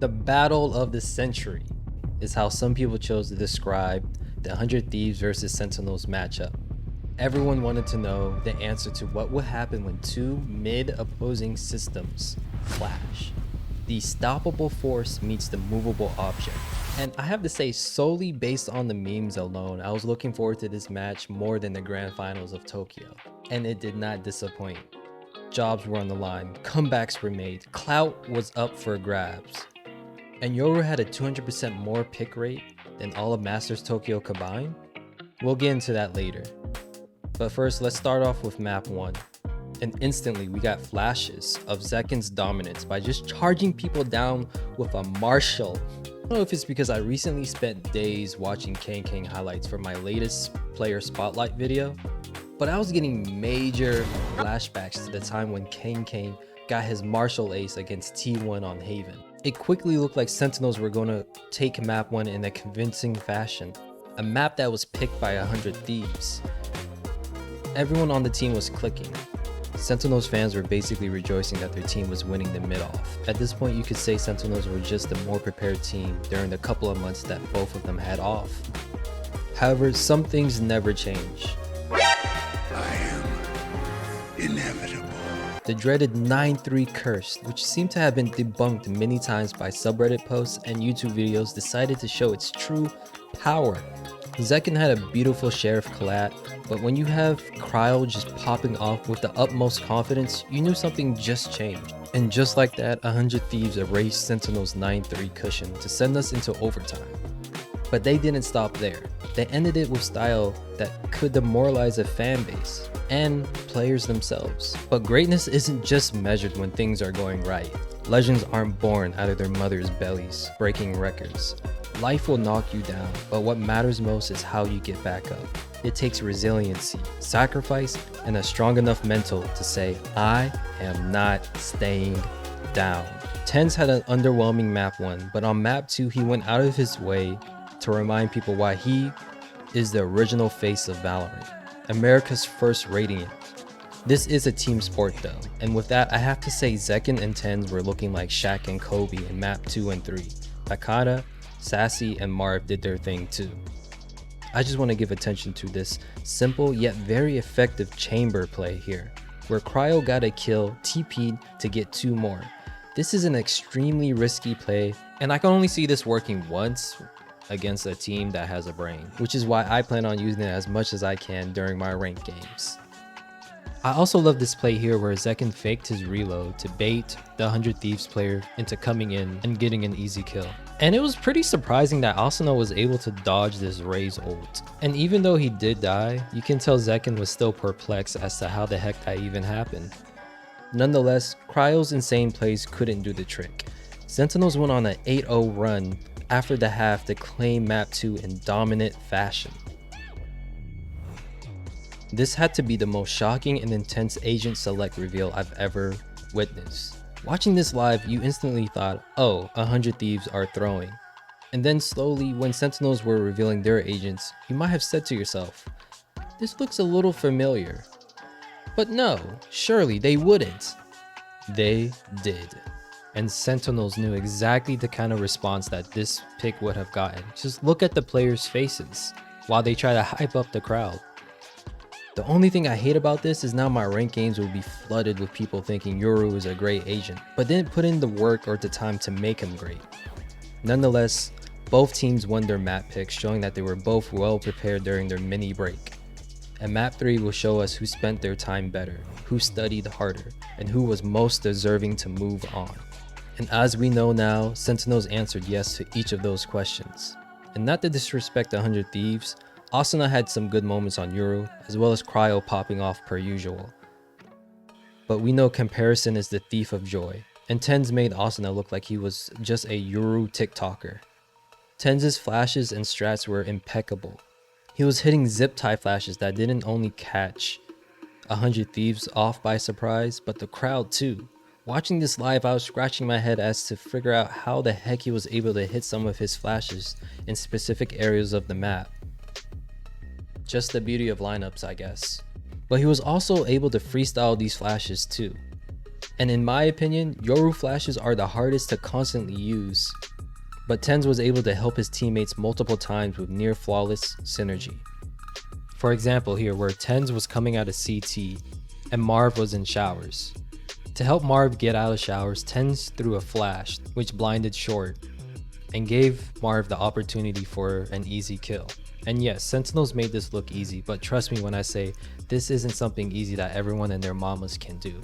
The battle of the century is how some people chose to describe the 100 Thieves versus Sentinels matchup. Everyone wanted to know the answer to what would happen when two mid-opposing systems clash. The stoppable force meets the movable object. And I have to say, solely based on the memes alone, I was looking forward to this match more than the grand finals of Tokyo. And it did not disappoint. Jobs were on the line, comebacks were made, clout was up for grabs. And Yoru had a 200% more pick rate than all of Masters Tokyo combined? We'll get into that later. But first, let's start off with map 1. And instantly we got flashes of Zekken's dominance by just charging people down with a Marshall. I don't know if it's because I recently spent days watching King highlights for my latest player spotlight video, but I was getting major flashbacks to the time when King got his Marshall ace against T1 on Haven. It quickly looked like Sentinels were going to take map 1 in a convincing fashion, a map that was picked by 100 Thieves. Everyone on the team was clicking. Sentinels fans were basically rejoicing that their team was winning the mid-off. At this point, you could say Sentinels were just a more prepared team during the couple of months that both of them had off. However, some things never change. I am inevitable. The dreaded 9-3 curse, which seemed to have been debunked many times by subreddit posts and YouTube videos, decided to show its true power. Zekken had a beautiful Sheriff collat, but when you have Cryo just popping off with the utmost confidence, you knew something just changed. And just like that, 100 Thieves erased Sentinel's 9-3 cushion to send us into overtime. But they didn't stop there. They ended it with style that could demoralize a fan base and players themselves. But greatness isn't just measured when things are going right. Legends aren't born out of their mother's bellies, breaking records. Life will knock you down, but what matters most is how you get back up. It takes resiliency, sacrifice, and a strong enough mental to say, I am not staying down. Tens had an underwhelming map 1, but on map 2 he went out of his way to remind people why he is the original face of Valorant, America's first Radiant. This is a team sport though, and with that I have to say Zekken and Tens were looking like Shaq and Kobe in map 2 and 3. Takada, Sassy, and Marv did their thing too. I just want to give attention to this simple yet very effective chamber play here, where Cryo got a kill, TP'd to get 2 more. This is an extremely risky play, and I can only see this working once against a team that has a brain, which is why I plan on using it as much as I can during my ranked games. I also love this play here where Zekken faked his reload to bait the 100 Thieves player into coming in and getting an easy kill. And it was pretty surprising that Asuna was able to dodge this Raze ult. And even though he did die, you can tell Zekken was still perplexed as to how the heck that even happened. Nonetheless, Cryo's insane plays couldn't do the trick. Sentinels went on an 8-0 run after the half to claim map 2 in dominant fashion. This had to be the most shocking and intense agent select reveal I've ever witnessed. Watching this live, you instantly thought, oh, 100 Thieves are throwing. And then slowly, when Sentinels were revealing their agents, you might have said to yourself, this looks a little familiar. But no, surely they wouldn't. They did. And Sentinels knew exactly the kind of response that this pick would have gotten. Just look at the players' faces while they try to hype up the crowd. The only thing I hate about this is now my ranked games will be flooded with people thinking Yoru is a great agent, but didn't put in the work or the time to make him great. Nonetheless, both teams won their map picks, showing that they were both well prepared during their mini break. And map 3 will show us who spent their time better, who studied harder, and who was most deserving to move on. And as we know now, Sentinels answered yes to each of those questions. And not to disrespect 100 Thieves, Asuna had some good moments on Yoru, as well as Cryo popping off per usual. But we know comparison is the thief of joy, and Tens made Asuna look like he was just a Yoru TikToker. Tens' flashes and strats were impeccable. He was hitting zip tie flashes that didn't only catch 100 Thieves off by surprise, but the crowd too. Watching this live, I was scratching my head as to figure out how the heck he was able to hit some of his flashes in specific areas of the map. Just the beauty of lineups, I guess. But he was also able to freestyle these flashes too. And in my opinion, Yoru flashes are the hardest to constantly use, but Tens was able to help his teammates multiple times with near flawless synergy. For example here, where Tens was coming out of CT and Marv was in showers. To help Marv get out of showers, Tens threw a flash, which blinded Short, and gave Marv the opportunity for an easy kill. And yes, Sentinels made this look easy, but trust me when I say this isn't something easy that everyone and their mamas can do.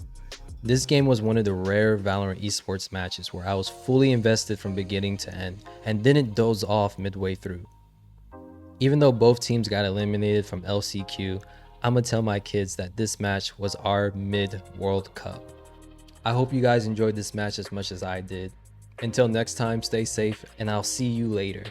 This game was one of the rare Valorant esports matches where I was fully invested from beginning to end and didn't doze off midway through. Even though both teams got eliminated from LCQ, I'ma tell my kids that this match was our mid-World Cup. I hope you guys enjoyed this match as much as I did. Until next time, stay safe and I'll see you later.